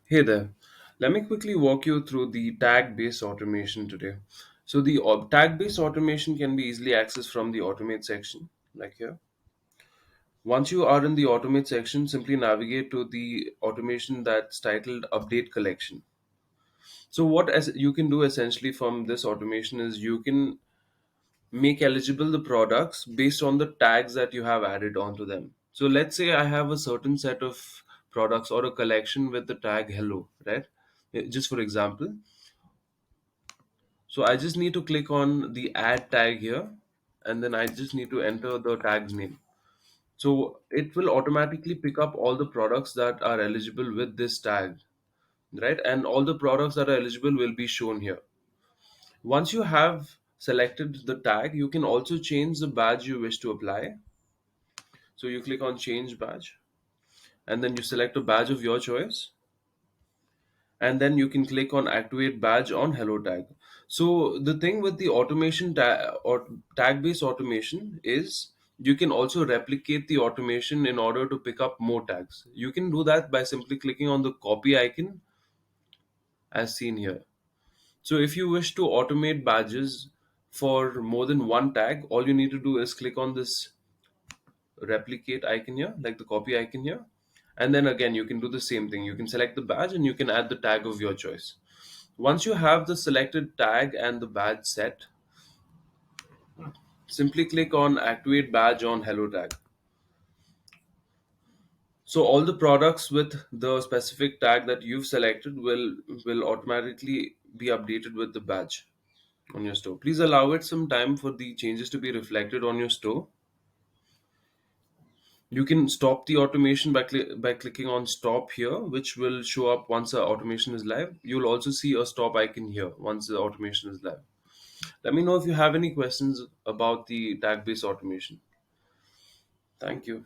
Hey there. Let me quickly walk you through the tag-based automation today. So the tag-based automation can be easily accessed from the automate section, like here. Once you are in the automate section, simply navigate to the automation that's titled update collection. So what as you can do essentially from this automation is you can make eligible the products based on the tags that you have added onto them. So let's say I have a certain set of products or a collection with the tag hello, right? Just for example. So I just need to click on the add tag here, and then I just need to enter the tag's name. So it will automatically pick up all the products that are eligible with this tag, right? And all the products that are eligible will be shown here. Once you have selected the tag, you can also change the badge you wish to apply. So you click on change badge, and then you select a badge of your choice, and then you can click on activate badge on hello tag. So the thing with the automation or tag based automation is you can also replicate the automation in order to pick up more tags. You can do that by simply clicking on the copy icon as seen here. So if you wish to automate badges for more than one tag, all you need to do is click on this replicate icon here, like the copy icon here. And then again, you can do the same thing. You can select the badge and you can add the tag of your choice. Once you have the selected tag and the badge set, simply click on activate badge on hello tag. So all the products with the specific tag that you've selected will automatically be updated with the badge on your store. Please allow it some time for the changes to be reflected on your store. You can stop the automation by clicking on stop here, which will show up once the automation is live. You'll also see a stop icon here once the automation is live. Let me know if you have any questions about the tag based automation. Thank you.